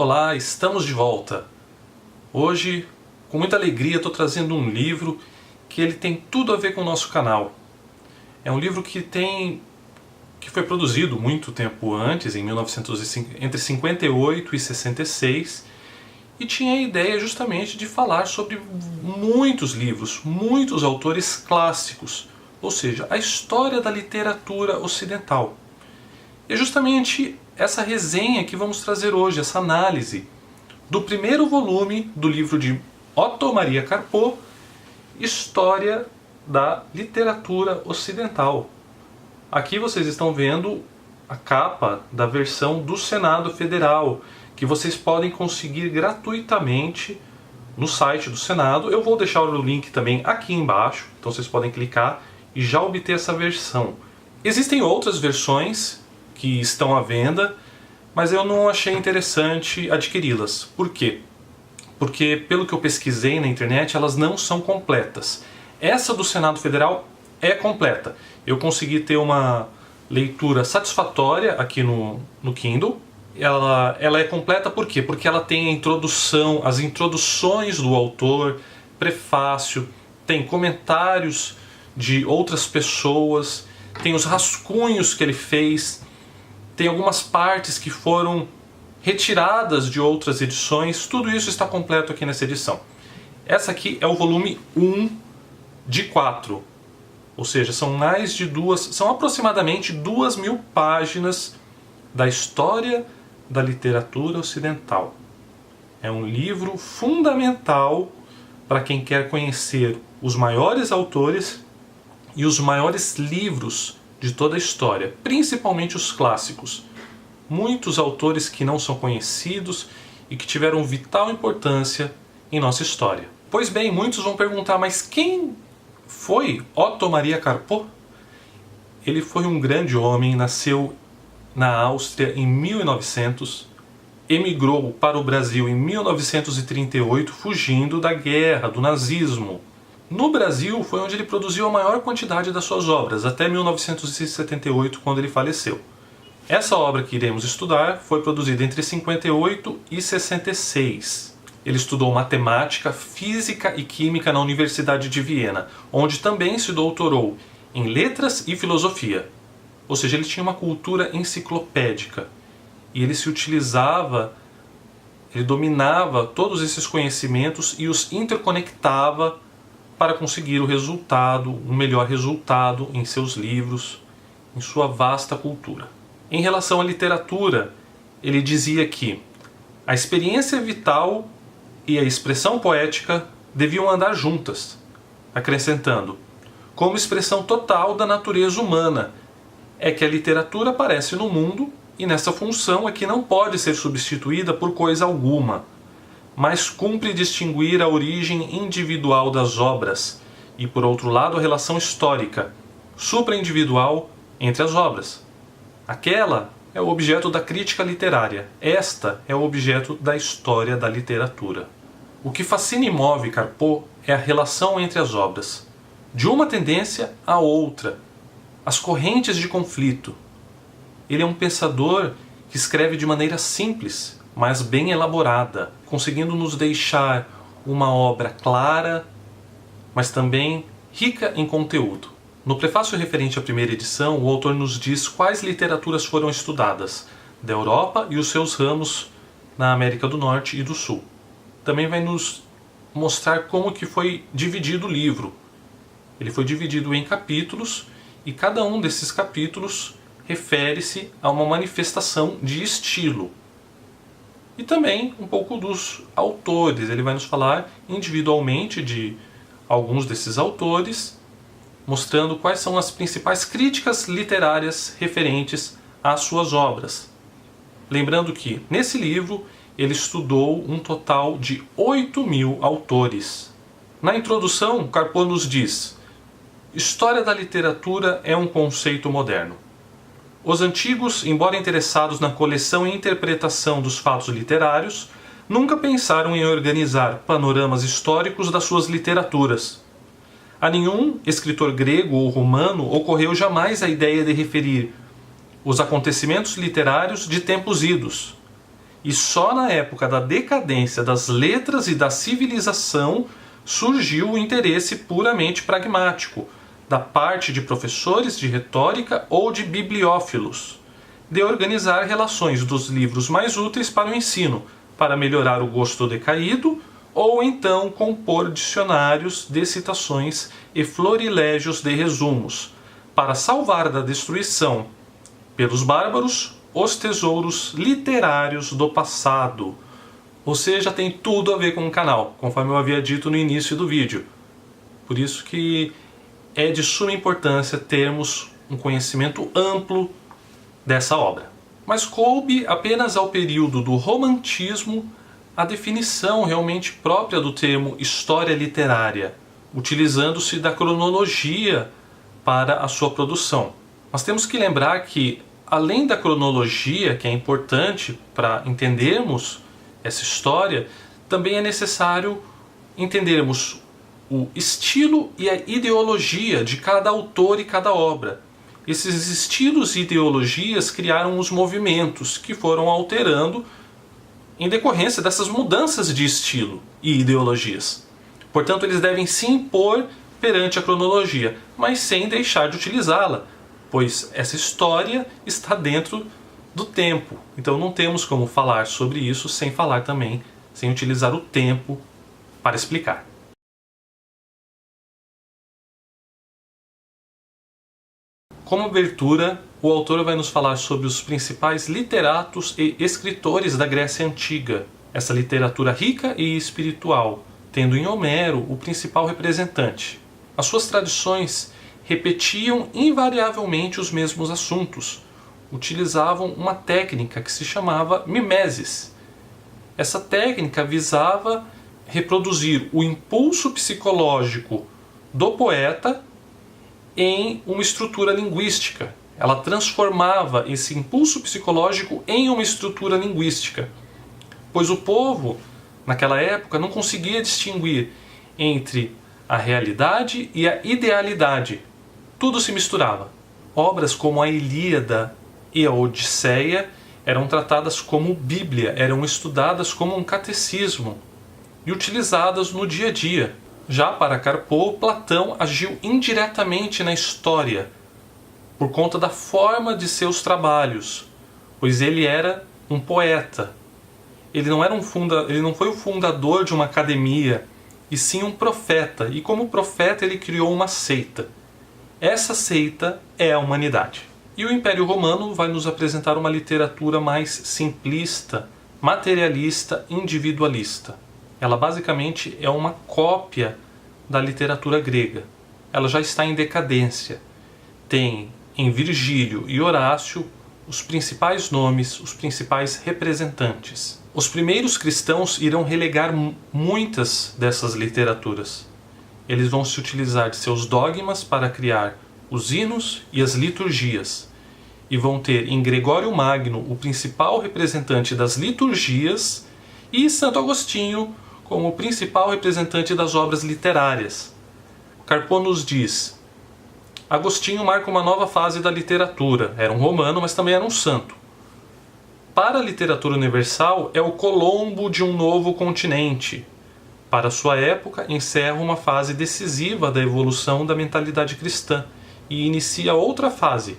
Olá, estamos de volta. Hoje, com muita alegria, estou trazendo um livro que ele tem tudo a ver com o nosso canal. É um livro que foi produzido muito tempo antes, entre 58 e 66, e tinha a ideia justamente de falar sobre muitos livros, muitos autores clássicos, ou seja, a história da literatura ocidental. E é justamente essa resenha que vamos trazer hoje, essa análise do primeiro volume do livro de Otto Maria Carpo, História da Literatura Ocidental. Aqui vocês estão vendo a capa da versão do Senado Federal, que vocês podem conseguir gratuitamente no site do Senado. Eu vou deixar o link também aqui embaixo, então vocês podem clicar e já obter essa versão. Existem outras versões que estão à venda, mas eu não achei interessante adquiri-las. Por quê? Porque, pelo que eu pesquisei na internet, elas não são completas. Essa do Senado Federal é completa. Eu consegui ter uma leitura satisfatória aqui no Kindle. Ela é completa por quê? Porque ela tem a introdução, as introduções do autor, prefácio, tem comentários de outras pessoas, tem os rascunhos que ele fez, tem algumas partes que foram retiradas de outras edições, tudo isso está completo aqui nessa edição. Essa aqui é o volume 1 de 4, ou seja, são aproximadamente 2.000 páginas da história da literatura ocidental. É um livro fundamental para quem quer conhecer os maiores autores e os maiores livros de toda a história, principalmente os clássicos. Muitos autores que não são conhecidos e que tiveram vital importância em nossa história. Pois bem, muitos vão perguntar, mas quem foi Otto Maria Carpo? Ele foi um grande homem, nasceu na Áustria em 1900, emigrou para o Brasil em 1938, fugindo da guerra, do nazismo. No Brasil foi onde ele produziu a maior quantidade das suas obras, até 1978, quando ele faleceu. Essa obra que iremos estudar foi produzida entre 58 e 66. Ele estudou matemática, física e química na Universidade de Viena, onde também se doutorou em letras e filosofia. Ou seja, ele tinha uma cultura enciclopédica e ele dominava todos esses conhecimentos e os interconectava para conseguir um melhor resultado em seus livros, em sua vasta cultura. Em relação à literatura, ele dizia que a experiência vital e a expressão poética deviam andar juntas, acrescentando: como expressão total da natureza humana, é que a literatura aparece no mundo e nessa função é que não pode ser substituída por coisa alguma, mas cumpre distinguir a origem individual das obras e, por outro lado, a relação histórica, supraindividual entre as obras. Aquela é o objeto da crítica literária, esta é o objeto da história da literatura. O que fascina e move Carpo é a relação entre as obras, de uma tendência à outra, as correntes de conflito. Ele é um pensador que escreve de maneira simples, mas bem elaborada, conseguindo nos deixar uma obra clara, mas também rica em conteúdo. No prefácio referente à primeira edição, o autor nos diz quais literaturas foram estudadas da Europa e os seus ramos na América do Norte e do Sul. Também vai nos mostrar como que foi dividido o livro. Ele foi dividido em capítulos e cada um desses capítulos refere-se a uma manifestação de estilo. E também um pouco dos autores. Ele vai nos falar individualmente de alguns desses autores, mostrando quais são as principais críticas literárias referentes às suas obras. Lembrando que, nesse livro, ele estudou um total de 8.000 autores. Na introdução, Carpo nos diz: história da literatura é um conceito moderno. Os antigos, embora interessados na coleção e interpretação dos fatos literários, nunca pensaram em organizar panoramas históricos das suas literaturas. A nenhum escritor grego ou romano ocorreu jamais a ideia de referir os acontecimentos literários de tempos idos. e só na época da decadência das letras e da civilização surgiu o interesse puramente pragmático da parte de professores de retórica ou de bibliófilos, de organizar relações dos livros mais úteis para o ensino, para melhorar o gosto decaído, ou então compor dicionários de citações e florilégios de resumos, para salvar da destruição pelos bárbaros os tesouros literários do passado. Ou seja, tem tudo a ver com o canal, conforme eu havia dito no início do vídeo. Por isso que é de suma importância termos um conhecimento amplo dessa obra. Mas coube apenas ao período do romantismo a definição realmente própria do termo história literária, utilizando-se da cronologia para a sua produção. Mas temos que lembrar que, além da cronologia, que é importante para entendermos essa história, também é necessário entendermos o estilo e a ideologia de cada autor e cada obra. Esses estilos e ideologias criaram os movimentos que foram alterando em decorrência dessas mudanças de estilo e ideologias. Portanto, eles devem se impor perante a cronologia, mas sem deixar de utilizá-la, pois essa história está dentro do tempo. Então não temos como falar sobre isso sem falar também, sem utilizar o tempo para explicar. Como abertura, o autor vai nos falar sobre os principais literatos e escritores da Grécia Antiga, essa literatura rica e espiritual, tendo em Homero o principal representante. As suas tradições repetiam invariavelmente os mesmos assuntos, utilizavam uma técnica que se chamava mimesis. Essa técnica visava reproduzir o impulso psicológico do poeta em uma estrutura linguística. Ela transformava esse impulso psicológico em uma estrutura linguística, pois o povo, naquela época, não conseguia distinguir entre a realidade e a idealidade. Tudo se misturava. Obras como a Ilíada e a Odisseia eram tratadas como Bíblia, eram estudadas como um catecismo e utilizadas no dia a dia. Já para Carpo, Platão agiu indiretamente na história, por conta da forma de seus trabalhos, pois ele era um poeta. Ele não foi o fundador de uma academia, e sim um profeta, e como profeta ele criou uma seita. Essa seita é a humanidade. E o Império Romano vai nos apresentar uma literatura mais simplista, materialista, individualista. Ela basicamente é uma cópia da literatura grega. Ela já está em decadência. Tem em Virgílio e Horácio os principais nomes, os principais representantes. Os primeiros cristãos irão relegar muitas dessas literaturas. Eles vão se utilizar de seus dogmas para criar os hinos e as liturgias. E vão ter em Gregório Magno o principal representante das liturgias e Santo Agostinho como o principal representante das obras literárias. Carpo nos diz: Agostinho marca uma nova fase da literatura. Era um romano, mas também era um santo. Para a literatura universal, é o Colombo de um novo continente. Para sua época, encerra uma fase decisiva da evolução da mentalidade cristã e inicia outra fase.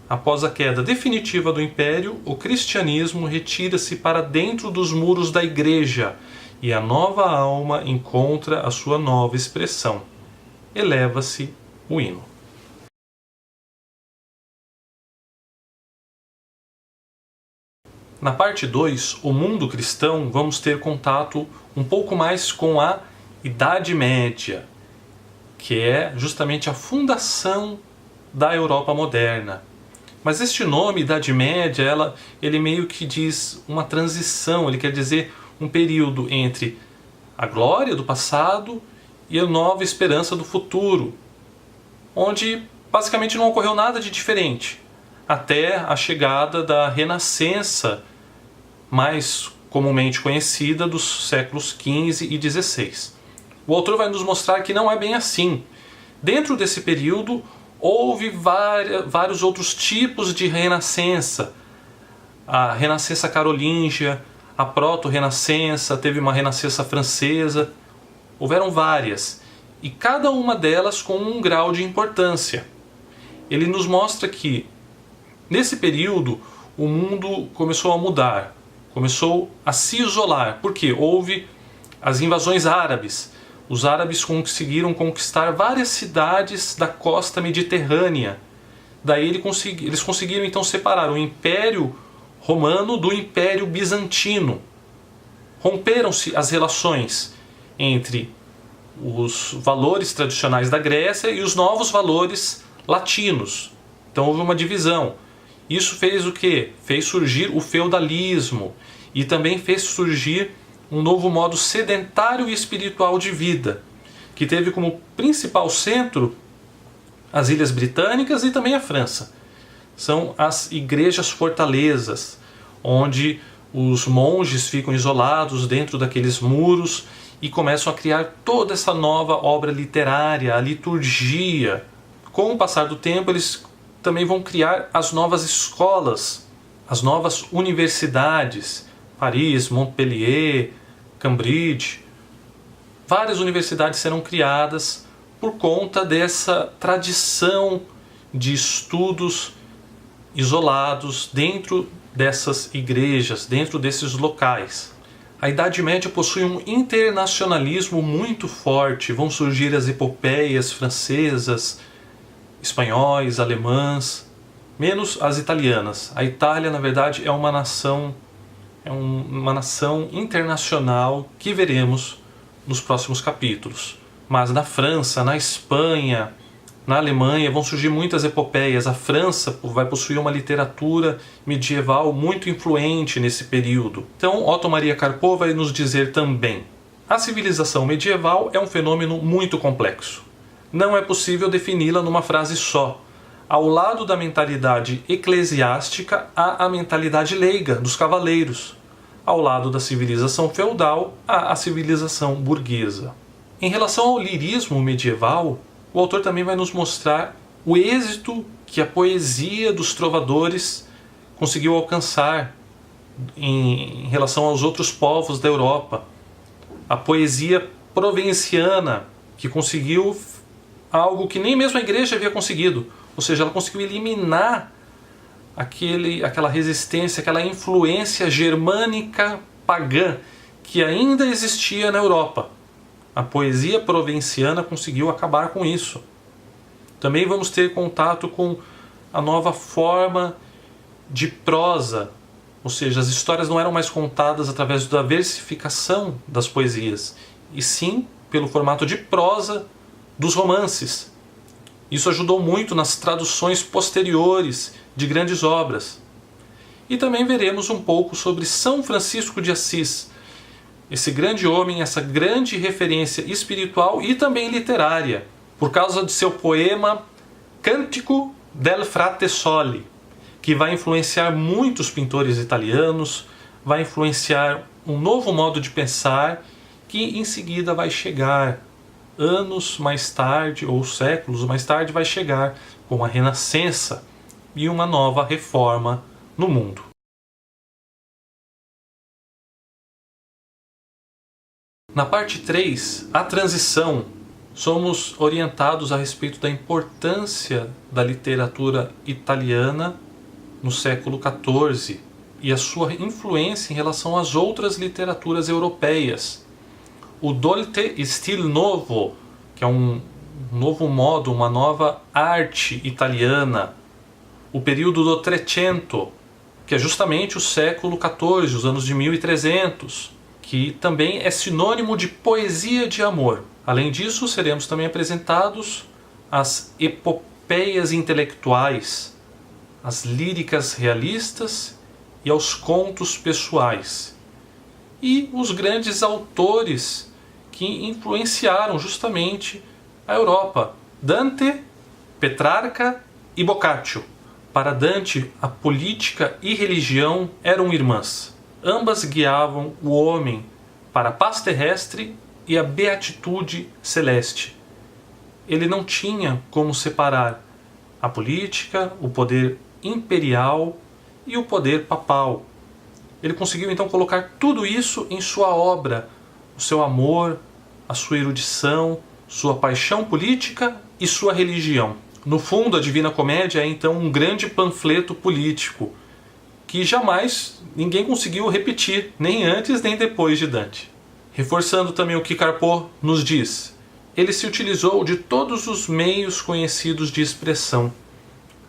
Após a queda definitiva do Império, o cristianismo retira-se para dentro dos muros da Igreja e a nova alma encontra a sua nova expressão. Eleva-se o hino. Na parte 2, o mundo cristão, vamos ter contato um pouco mais com a Idade Média, que é justamente a fundação da Europa moderna. Mas este nome, Idade Média, ele meio que diz uma transição, ele quer dizer um período entre a glória do passado e a nova esperança do futuro, onde basicamente não ocorreu nada de diferente, até a chegada da Renascença, mais comumente conhecida, dos séculos XV e XVI. O autor vai nos mostrar que não é bem assim. Dentro desse período, houve vários outros tipos de renascença. a Renascença Carolíngia, a Proto-Renascença, teve uma Renascença Francesa, houveram várias, e cada uma delas com um grau de importância. Ele nos mostra que, nesse período, o mundo começou a mudar, começou a se isolar, porque houve as invasões árabes. Os árabes conseguiram conquistar várias cidades da costa mediterrânea. Daí eles conseguiram então separar o Império Romano do Império Bizantino. Romperam-se as relações entre os valores tradicionais da Grécia e os novos valores latinos. Então houve uma divisão. Isso fez o quê? Fez surgir o feudalismo e também fez surgir um novo modo sedentário e espiritual de vida, que teve como principal centro as Ilhas Britânicas e também a França. São as igrejas fortalezas, onde os monges ficam isolados dentro daqueles muros e começam a criar toda essa nova obra literária, a liturgia. Com o passar do tempo, eles também vão criar as novas escolas, as novas universidades, Paris, Montpellier, Cambridge. Várias universidades serão criadas por conta dessa tradição de estudos isolados dentro dessas igrejas, dentro desses locais. A Idade Média possui um internacionalismo muito forte, vão surgir as epopeias francesas, espanhóis, alemãs, menos as italianas. A Itália, na verdade, é uma nação internacional que veremos nos próximos capítulos. Mas na França, na Espanha, na Alemanha vão surgir muitas epopeias. A França vai possuir uma literatura medieval muito influente nesse período. Então Otto Maria Carpeaux vai nos dizer também: a civilização medieval é um fenômeno muito complexo. Não é possível defini-la numa frase só. Ao lado da mentalidade eclesiástica há a mentalidade leiga dos cavaleiros. Ao lado da civilização feudal há a civilização burguesa. Em relação ao lirismo medieval, o autor também vai nos mostrar o êxito que a poesia dos trovadores conseguiu alcançar em relação aos outros povos da Europa. A poesia provinciana, que conseguiu algo que nem mesmo a igreja havia conseguido. Ou seja, ela conseguiu eliminar aquela resistência, aquela influência germânica pagã que ainda existia na Europa. A poesia provinciana conseguiu acabar com isso. Também vamos ter contato com a nova forma de prosa, ou seja, as histórias não eram mais contadas através da versificação das poesias, e sim pelo formato de prosa dos romances. Isso ajudou muito nas traduções posteriores de grandes obras. E também veremos um pouco sobre São Francisco de Assis, esse grande homem, essa grande referência espiritual e também literária, por causa de seu poema Cantico del Frate Soli, que vai influenciar muitos pintores italianos, vai influenciar um novo modo de pensar que em seguida vai chegar, anos mais tarde, ou séculos mais tarde, vai chegar com a Renascença e uma nova reforma no mundo. Na parte 3, a transição, somos orientados a respeito da importância da literatura italiana no século XIV e a sua influência em relação às outras literaturas europeias. O Dolce Stil Novo, que é um novo modo, uma nova arte italiana. O período do Trecento, que é justamente o século XIV, os anos de 1300, que também é sinônimo de poesia de amor. Além disso, seremos também apresentados as epopeias intelectuais, as líricas realistas e aos contos pessoais. E os grandes autores que influenciaram justamente a Europa: Dante, Petrarca e Boccaccio. Para Dante, a política e religião eram irmãs. Ambas guiavam o homem para a paz terrestre e a beatitude celeste. Ele não tinha como separar a política, o poder imperial e o poder papal. Ele conseguiu então colocar tudo isso em sua obra, o seu amor, a sua erudição, sua paixão política e sua religião. No fundo, a Divina Comédia é então um grande panfleto político que jamais ninguém conseguiu repetir, nem antes nem depois de Dante. Reforçando também o que Carpo nos diz, ele se utilizou de todos os meios conhecidos de expressão,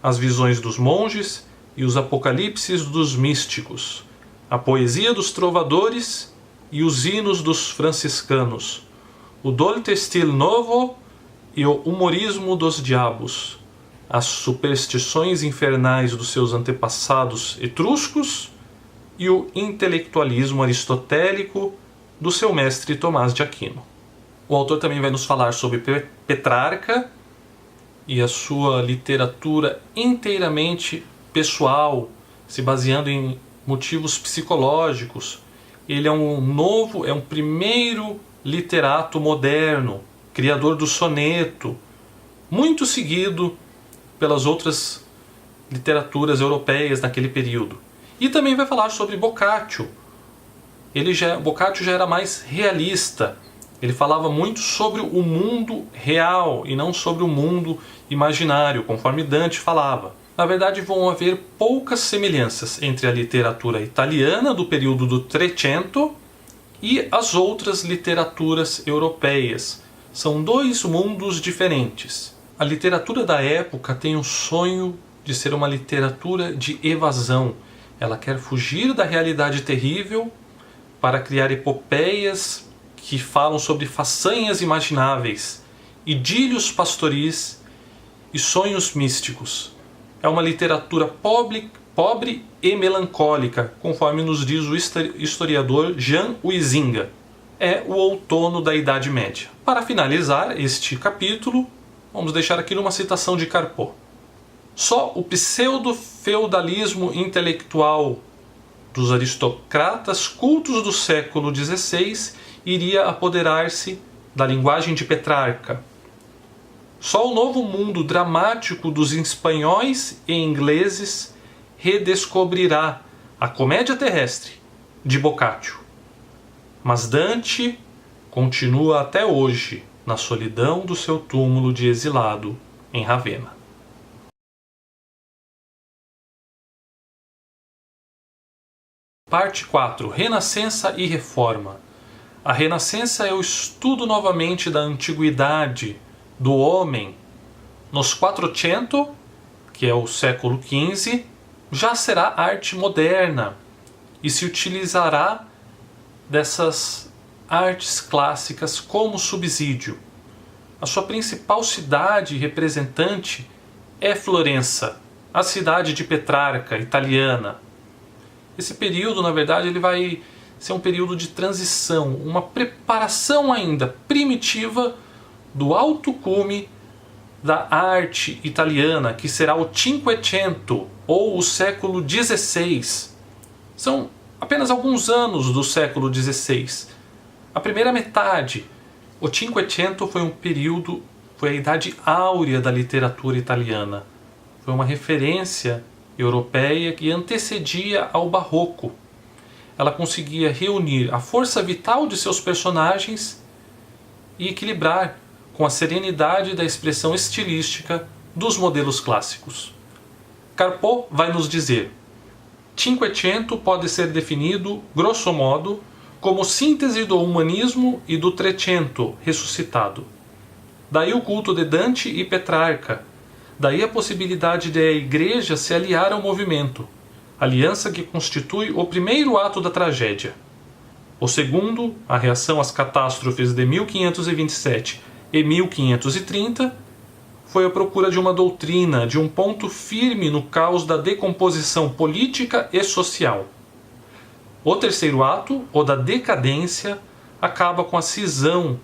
as visões dos monges e os apocalipses dos místicos, a poesia dos trovadores e os hinos dos franciscanos, o dolte stil novo e o humorismo dos diabos, as superstições infernais dos seus antepassados etruscos e o intelectualismo aristotélico do seu mestre Tomás de Aquino. O autor também vai nos falar sobre Petrarca e a sua literatura inteiramente pessoal, se baseando em motivos psicológicos. Ele é um primeiro literato moderno, criador do soneto, muito seguido pelas outras literaturas europeias naquele período. E também vai falar sobre Boccaccio. Boccaccio já era mais realista. Ele falava muito sobre o mundo real e não sobre o mundo imaginário, conforme Dante falava. Na verdade, vão haver poucas semelhanças entre a literatura italiana do período do Trecento e as outras literaturas europeias. São dois mundos diferentes. A literatura da época tem o sonho de ser uma literatura de evasão. Ela quer fugir da realidade terrível para criar epopeias que falam sobre façanhas imagináveis, idílios pastoris e sonhos místicos. É uma literatura pobre e melancólica, conforme nos diz o historiador Jean Huizinga. É o outono da Idade Média. Para finalizar este capítulo, vamos deixar aqui uma citação de Carpo. Só o pseudo-feudalismo intelectual dos aristocratas cultos do século XVI iria apoderar-se da linguagem de Petrarca. Só o novo mundo dramático dos espanhóis e ingleses redescobrirá a comédia terrestre de Boccaccio. Mas Dante continua até hoje na solidão do seu túmulo de exilado em Ravenna. Parte 4. Renascença e Reforma. A Renascença é o estudo novamente da antiguidade do homem. Nos Quattrocento, que é o século XV, já será arte moderna e se utilizará dessas artes clássicas como subsídio. A sua principal cidade representante é Florença, a cidade de Petrarca, italiana. Esse período, na verdade, ele vai ser um período de transição, uma preparação ainda primitiva do alto cume da arte italiana, que será o Cinquecento, ou o século XVI. São apenas alguns anos do século XVI. A primeira metade, o Cinquecento, foi a idade áurea da literatura italiana. Foi uma referência europeia que antecedia ao Barroco. Ela conseguia reunir a força vital de seus personagens e equilibrar com a serenidade da expressão estilística dos modelos clássicos. Carpo vai nos dizer: Cinquecento pode ser definido, grosso modo, como síntese do humanismo e do Trecento ressuscitado. Daí o culto de Dante e Petrarca. Daí a possibilidade de a Igreja se aliar ao movimento, aliança que constitui o primeiro ato da tragédia. O segundo, a reação às catástrofes de 1527 e 1530, foi a procura de uma doutrina, de um ponto firme no caos da decomposição política e social. O terceiro ato, o da decadência, acaba com a cisão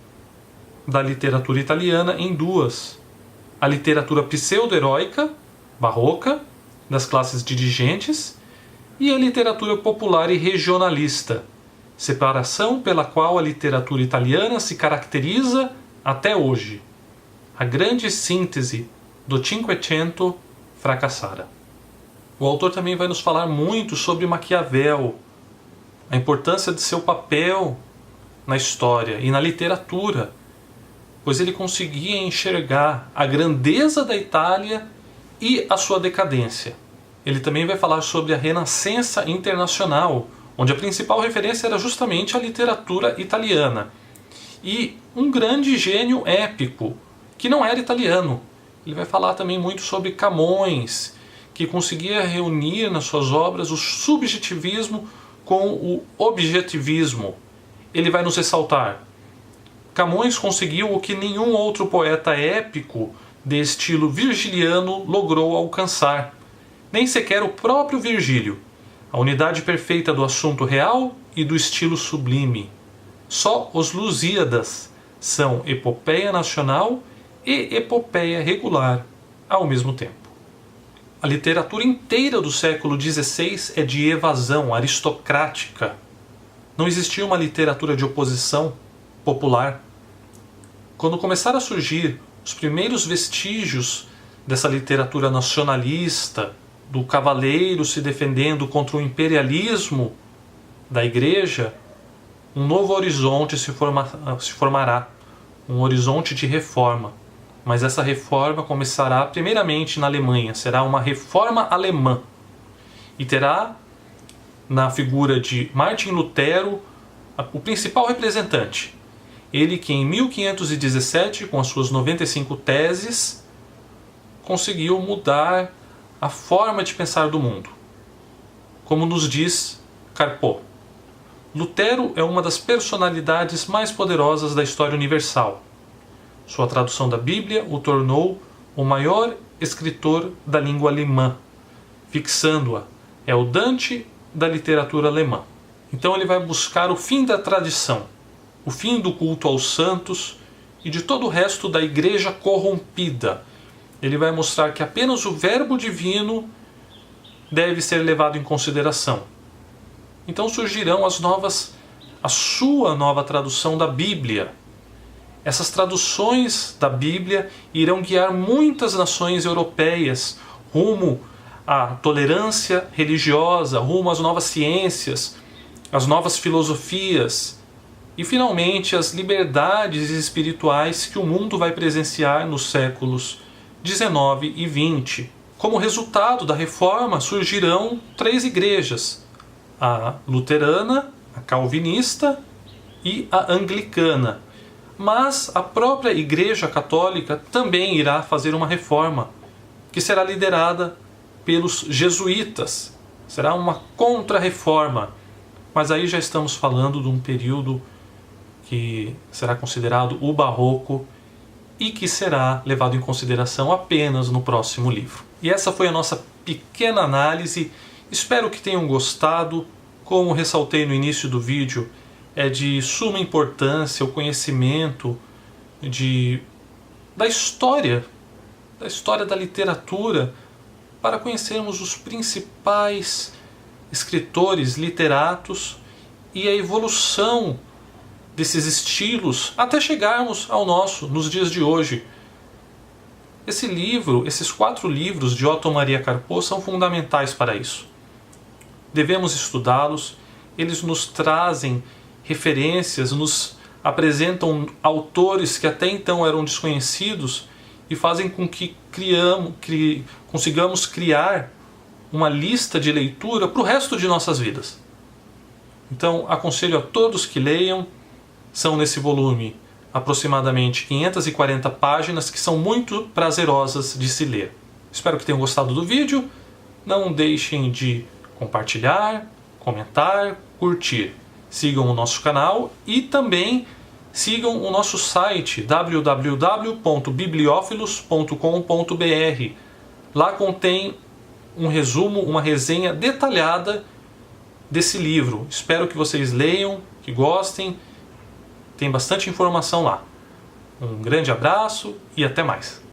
da literatura italiana em duas: a literatura pseudo-heróica, barroca, das classes dirigentes, e a literatura popular e regionalista, separação pela qual a literatura italiana se caracteriza até hoje. A grande síntese do Cinquecento fracassara. O autor também vai nos falar muito sobre Maquiavel, a importância de seu papel na história e na literatura, pois ele conseguia enxergar a grandeza da Itália e a sua decadência. Ele também vai falar sobre a Renascença Internacional, onde a principal referência era justamente a literatura italiana. E um grande gênio épico, que não era italiano. Ele vai falar também muito sobre Camões, que conseguia reunir nas suas obras o subjetivismo com o objetivismo. Ele vai nos ressaltar: Camões conseguiu o que nenhum outro poeta épico de estilo virgiliano logrou alcançar. Nem sequer o próprio Virgílio. A unidade perfeita do assunto real e do estilo sublime. Só os Lusíadas são epopeia nacional e epopeia regular ao mesmo tempo. A literatura inteira do século XVI é de evasão aristocrática. Não existia uma literatura de oposição popular. Quando começaram a surgir os primeiros vestígios dessa literatura nacionalista, do cavaleiro se defendendo contra o imperialismo da igreja, um novo horizonte se formará, um horizonte de reforma. Mas essa reforma começará primeiramente na Alemanha, será uma reforma alemã. E terá na figura de Martim Lutero o principal representante. Ele que em 1517, com as suas 95 teses, conseguiu mudar a forma de pensar do mundo. Como nos diz Carpo, Lutero é uma das personalidades mais poderosas da história universal. Sua tradução da Bíblia o tornou o maior escritor da língua alemã, fixando-a. É o Dante da literatura alemã. Então ele vai buscar o fim da tradição, o fim do culto aos santos e de todo o resto da igreja corrompida. Ele vai mostrar que apenas o verbo divino deve ser levado em consideração. Então surgirão a sua nova tradução da Bíblia. Essas traduções da Bíblia irão guiar muitas nações europeias rumo à tolerância religiosa, rumo às novas ciências, às novas filosofias e, finalmente, às liberdades espirituais que o mundo vai presenciar nos séculos 19 e 20. Como resultado da reforma surgirão 3 igrejas: a luterana, a calvinista e a anglicana. Mas a própria Igreja Católica também irá fazer uma reforma, que será liderada pelos jesuítas. Será uma contra-reforma. Mas aí já estamos falando de um período que será considerado o Barroco e que será levado em consideração apenas no próximo livro. E essa foi a nossa pequena análise. Espero que tenham gostado. Como ressaltei no início do vídeo, é de suma importância o conhecimento da história da literatura, para conhecermos os principais escritores, literatos e a evolução desses estilos até chegarmos ao nosso, nos dias de hoje. Esses 4 livros de Otto Maria Carpo são fundamentais para isso. Devemos estudá-los, eles nos trazem referências, nos apresentam autores que até então eram desconhecidos e fazem com que consigamos criar uma lista de leitura para o resto de nossas vidas. Então, aconselho a todos que leiam. São nesse volume aproximadamente 540 páginas que são muito prazerosas de se ler. Espero que tenham gostado do vídeo. Não deixem de compartilhar, comentar, curtir. Sigam o nosso canal e também sigam o nosso site www.bibliophilos.com.br. Lá contém um resumo, uma resenha detalhada desse livro. Espero que vocês leiam, que gostem. Tem bastante informação lá. Um grande abraço e até mais.